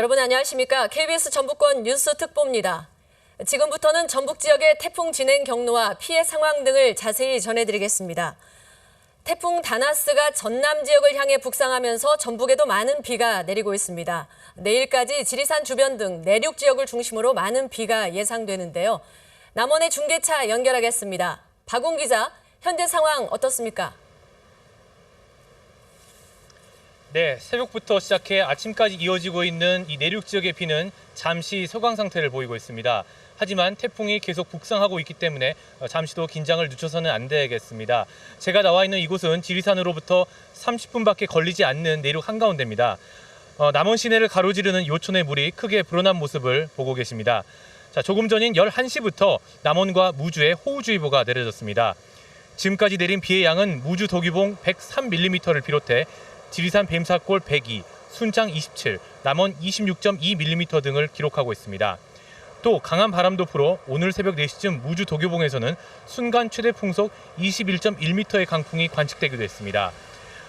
여러분 안녕하십니까? KBS 전북권 뉴스 특보입니다. 지금부터는 전북 지역의 태풍 진행 경로와 피해 상황 등을 자세히 전해드리겠습니다. 태풍 다나스가 전남 지역을 향해 북상하면서 전북에도 많은 비가 내리고 있습니다. 내일까지 지리산 주변 등 내륙 지역을 중심으로 많은 비가 예상되는데요. 남원의 중계차 연결하겠습니다. 박웅 기자, 현재 상황 어떻습니까? 네, 새벽부터 시작해 아침까지 이어지고 있는 이 내륙 지역의 비는 잠시 소강 상태를 보이고 있습니다. 하지만 태풍이 계속 북상하고 있기 때문에 잠시도 긴장을 늦춰서는 안 되겠습니다. 제가 나와 있는 이곳은 지리산으로부터 30분밖에 걸리지 않는 내륙 한가운데입니다. 남원 시내를 가로지르는 요촌의 물이 크게 불어난 모습을 보고 계십니다. 자, 조금 전인 11시부터 남원과 무주에 호우주의보가 내려졌습니다. 지금까지 내린 비의 양은 무주 도기봉 103mm를 비롯해 지리산 뱀사골 102, 순창 27, 남원 26.2mm 등을 기록하고 있습니다. 또 강한 바람도 불어 오늘 새벽 4시쯤 무주 도교봉에서는 순간 최대 풍속 21.1m의 강풍이 관측되기도 했습니다.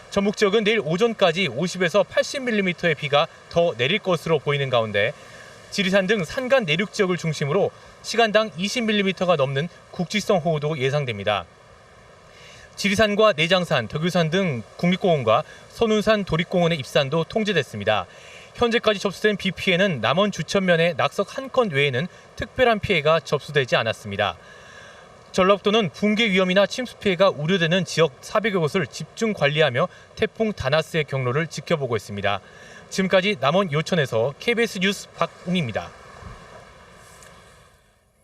전북 지역은 내일 오전까지 50에서 80mm의 비가 더 내릴 것으로 보이는 가운데 지리산 등 산간 내륙 지역을 중심으로 시간당 20mm가 넘는 국지성 호우도 예상됩니다. 지리산과 내장산, 덕유산 등 국립공원과 선운산 도립공원의 입산도 통제됐습니다. 현재까지 접수된 비 피해는 남원 주천면의 낙석 한 건 외에는 특별한 피해가 접수되지 않았습니다. 전라북도는 붕괴 위험이나 침수 피해가 우려되는 지역 400여 곳을 집중 관리하며 태풍 다나스의 경로를 지켜보고 있습니다. 지금까지 남원 요천에서 KBS 뉴스 박웅입니다.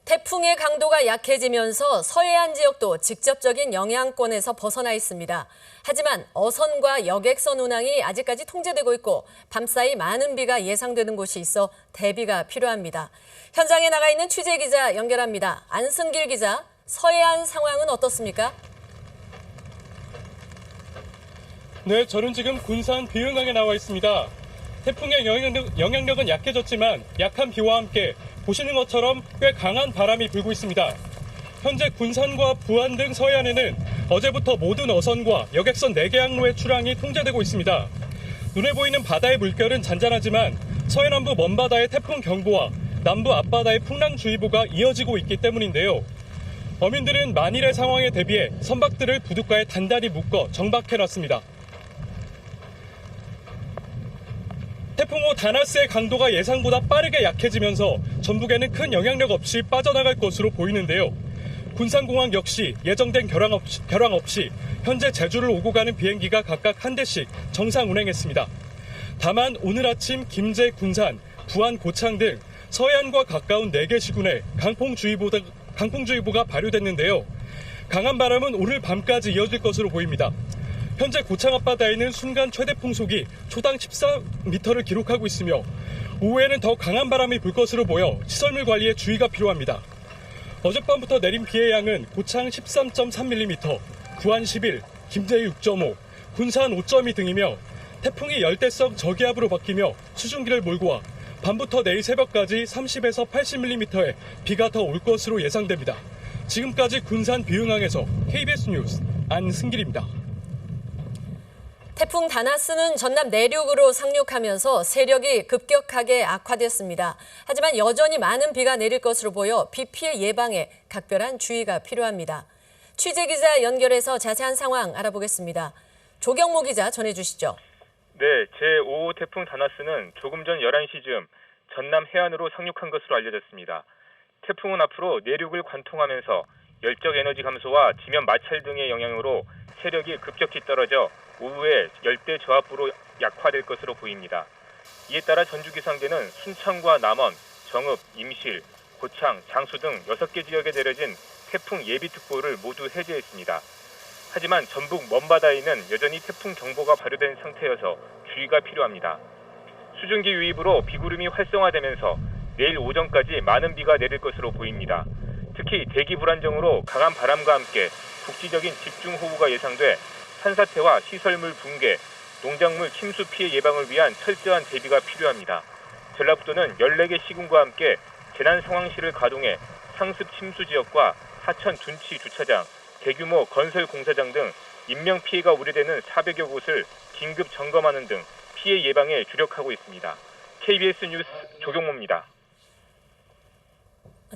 태풍의 강도가 약해지면서 서해안 지역도 직접적인 영향권에서 벗어나 있습니다. 하지만 어선과 여객선 운항이 아직까지 통제되고 있고 밤사이 많은 비가 예상되는 곳이 있어 대비가 필요합니다. 현장에 나가 있는 취재기자 연결합니다. 안승길 기자, 서해안 상황은 어떻습니까? 네, 저는 지금 군산 비흥항에 나와 있습니다. 태풍의 영향력은 약해졌지만 약한 비와 함께 보시는 것처럼 꽤 강한 바람이 불고 있습니다. 현재 군산과 부안 등 서해안에는 어제부터 모든 어선과 여객선 4개 항로의 출항이 통제되고 있습니다. 눈에 보이는 바다의 물결은 잔잔하지만 서해남부 먼바다의 태풍 경보와 남부 앞바다의 풍랑주의보가 이어지고 있기 때문인데요. 어민들은 만일의 상황에 대비해 선박들을 부둣가에 단단히 묶어 정박해놨습니다. 태풍 후 다나스의 강도가 예상보다 빠르게 약해지면서 전북에는 큰 영향력 없이 빠져나갈 것으로 보이는데요. 군산공항 역시 예정된 결항 없이 현재 제주를 오고 가는 비행기가 각각 한 대씩 정상 운행했습니다. 다만 오늘 아침 김제, 군산, 부안, 고창 등 서해안과 가까운 4개 시군에 강풍주의보가 발효됐는데요. 강한 바람은 오늘 밤까지 이어질 것으로 보입니다. 현재 고창 앞바다에는 순간 최대 풍속이 초당 14m를 기록하고 있으며 오후에는 더 강한 바람이 불 것으로 보여 시설물 관리에 주의가 필요합니다. 어젯밤부터 내린 비의 양은 고창 13.3mm, 부안 11, 김제 6.5, 군산 5.2 등이며 태풍이 열대성 저기압으로 바뀌며 수증기를 몰고 와 밤부터 내일 새벽까지 30에서 80mm의 비가 더 올 것으로 예상됩니다. 지금까지 군산 비흥항에서 KBS 뉴스 안승길입니다. 태풍 다나스는 전남 내륙으로 상륙하면서 세력이 급격하게 악화됐습니다. 하지만 여전히 많은 비가 내릴 것으로 보여 비 피해 예방에 각별한 주의가 필요합니다. 취재기자 연결해서 자세한 상황 알아보겠습니다. 조경모 기자 전해주시죠. 네, 제5호 태풍 다나스는 조금 전 11시쯤 전남 해안으로 상륙한 것으로 알려졌습니다. 태풍은 앞으로 내륙을 관통하면서 열적 에너지 감소와 지면 마찰 등의 영향으로 세력이 급격히 떨어져 오후에 열대 저압부로 약화될 것으로 보입니다. 이에 따라 전주기상대는 순창과 남원, 정읍, 임실, 고창, 장수 등 6개 지역에 내려진 태풍 예비특보를 모두 해제했습니다. 하지만 전북 먼바다에는 여전히 태풍 경보가 발효된 상태여서 주의가 필요합니다. 수증기 유입으로 비구름이 활성화되면서 내일 오전까지 많은 비가 내릴 것으로 보입니다. 특히 대기 불안정으로 강한 바람과 함께 국지적인 집중호우가 예상돼 산사태와 시설물 붕괴, 농작물 침수 피해 예방을 위한 철저한 대비가 필요합니다. 전라북도는 14개 시군과 함께 재난상황실을 가동해 상습 침수 지역과 하천 둔치 주차장, 대규모 건설 공사장 등 인명피해가 우려되는 400여 곳을 긴급 점검하는 등 피해 예방에 주력하고 있습니다. KBS 뉴스 조경모입니다.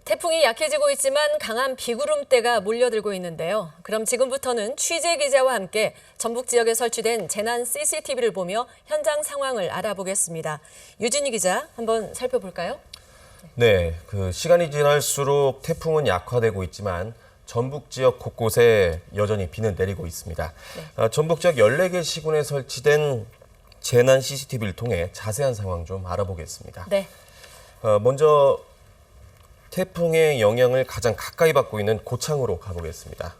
태풍이 약해지고 있지만 강한 비구름대가 몰려들고 있는데요. 그럼 지금부터는 취재 기자와 함께 전북 지역에 설치된 재난 CCTV를 보며 현장 상황을 알아보겠습니다. 유진희 기자, 한번 살펴볼까요? 네, 시간이 지날수록 태풍은 약화되고 있지만 전북 지역 곳곳에 여전히 비는 내리고 있습니다. 전북 지역 14개 시군에 설치된 재난 CCTV를 통해 자세한 상황 좀 알아보겠습니다. 네. 먼저 태풍의 영향을 가장 가까이 받고 있는 고창으로 가보겠습니다.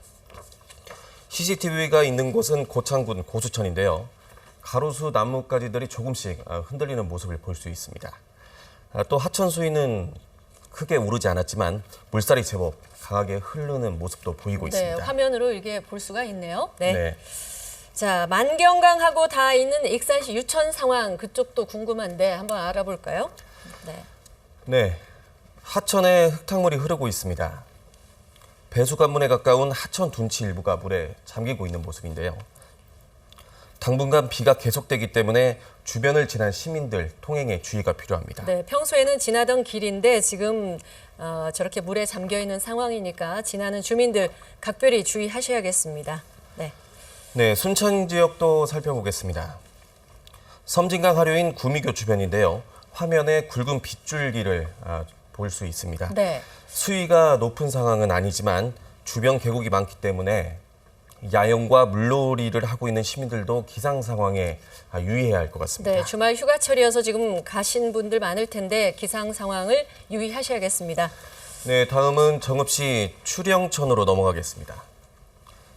CCTV가 있는 곳은 고창군 고수천인데요. 가로수 나뭇가지들이 조금씩 흔들리는 모습을 볼 수 있습니다. 또 하천 수위는 크게 오르지 않았지만 물살이 제법 강하게 흐르는 모습도 보이고 네, 있습니다. 화면으로 이렇게 볼 수가 있네요. 네. 네. 자, 만경강하고 닿아 있는 익산시 유천 상황, 그쪽도 궁금한데 한번 알아볼까요? 네. 네, 하천에 흙탕물이 흐르고 있습니다. 배수관문에 가까운 하천 둔치 일부가 물에 잠기고 있는 모습인데요. 당분간 비가 계속되기 때문에 주변을 지난 시민들 통행에 주의가 필요합니다. 네, 평소에는 지나던 길인데 지금 저렇게 물에 잠겨 있는 상황이니까 지나는 주민들 각별히 주의하셔야겠습니다. 네. 네, 순천 지역도 살펴보겠습니다. 섬진강 하류인 구미교 주변인데요. 화면에 굵은 빗줄기를 볼 수 있습니다. 네. 수위가 높은 상황은 아니지만 주변 계곡이 많기 때문에 야영과 물놀이를 하고 있는 시민들도 기상 상황에 유의해야 할 것 같습니다. 네, 주말 휴가철이어서 지금 가신 분들 많을 텐데 기상 상황을 유의하셔야겠습니다. 네, 다음은 정읍시 추령천으로 넘어가겠습니다.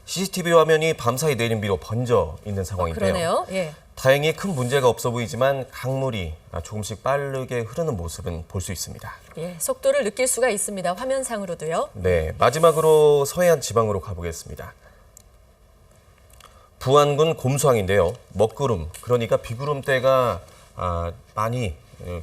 CCTV 화면이 밤사이 내린 비로 번져 있는 상황인데요. 그러네요. 예. 다행히 큰 문제가 없어 보이지만 강물이 조금씩 빠르게 흐르는 모습은 볼 수 있습니다. 예, 속도를 느낄 수가 있습니다. 화면상으로도요. 네, 마지막으로 서해안 지방으로 가보겠습니다. 부안군 곰수항인데요. 먹구름, 그러니까 비구름대가 많이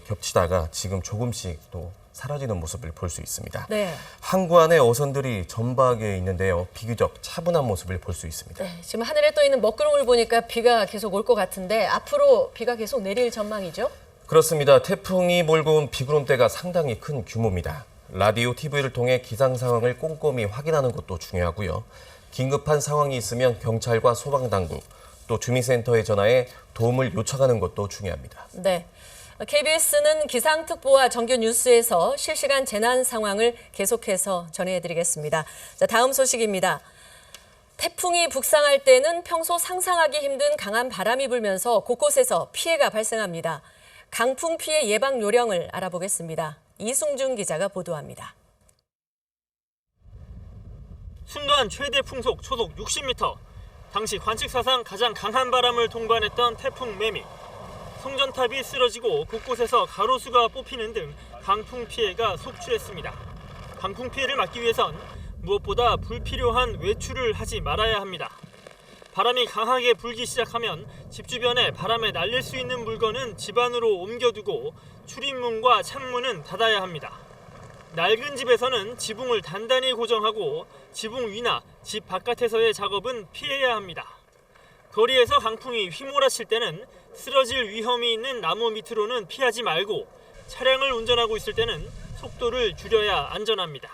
겹치다가 지금 조금씩 또 사라지는 모습을 볼 수 있습니다. 네. 항구 안에 어선들이 전박에 있는데요. 비교적 차분한 모습을 볼 수 있습니다. 네, 지금 하늘에 떠 있는 먹구름을 보니까 비가 계속 올 것 같은데 앞으로 비가 계속 내릴 전망이죠? 그렇습니다. 태풍이 몰고 온 비구름대가 상당히 큰 규모입니다. 라디오, TV를 통해 기상 상황을 꼼꼼히 확인하는 것도 중요하고요. 긴급한 상황이 있으면 경찰과 소방당국, 또 주민센터에 전화해 도움을 요청하는 것도 중요합니다. 네. KBS는 기상특보와 정규 뉴스에서 실시간 재난 상황을 계속해서 전해드리겠습니다. 자, 다음 소식입니다. 태풍이 북상할 때는 평소 상상하기 힘든 강한 바람이 불면서 곳곳에서 피해가 발생합니다. 강풍 피해 예방 요령을 알아보겠습니다. 이승준 기자가 보도합니다. 순간 최대 풍속 초속 60m, 당시 관측 사상 가장 강한 바람을 동반했던 태풍 매미. 송전탑이 쓰러지고 곳곳에서 가로수가 뽑히는 등 강풍 피해가 속출했습니다. 강풍 피해를 막기 위해선 무엇보다 불필요한 외출을 하지 말아야 합니다. 바람이 강하게 불기 시작하면 집 주변에 바람에 날릴 수 있는 물건은 집 안으로 옮겨두고 출입문과 창문은 닫아야 합니다. 낡은 집에서는 지붕을 단단히 고정하고 지붕 위나 집 바깥에서의 작업은 피해야 합니다. 거리에서 강풍이 휘몰아칠 때는 쓰러질 위험이 있는 나무 밑으로는 피하지 말고 차량을 운전하고 있을 때는 속도를 줄여야 안전합니다.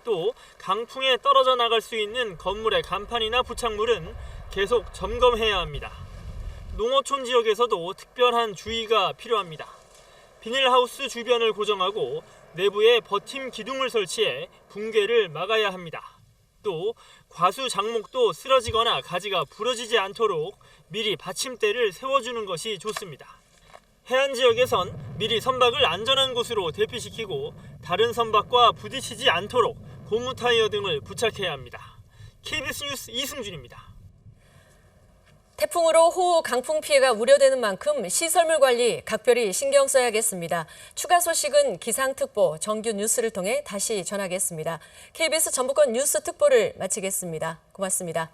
또 강풍에 떨어져 나갈 수 있는 건물의 간판이나 부착물은 계속 점검해야 합니다. 농어촌 지역에서도 특별한 주의가 필요합니다. 비닐하우스 주변을 고정하고 내부에 버팀 기둥을 설치해 붕괴를 막아야 합니다. 또 과수 장목도 쓰러지거나 가지가 부러지지 않도록 미리 받침대를 세워주는 것이 좋습니다. 해안 지역에선 미리 선박을 안전한 곳으로 대피시키고 다른 선박과 부딪히지 않도록 고무 타이어 등을 부착해야 합니다. KBS 뉴스 이승준입니다. 태풍으로 호우, 강풍 피해가 우려되는 만큼 시설물 관리 각별히 신경 써야겠습니다. 추가 소식은 기상특보 정규 뉴스를 통해 다시 전하겠습니다. KBS 전북권 뉴스 특보를 마치겠습니다. 고맙습니다.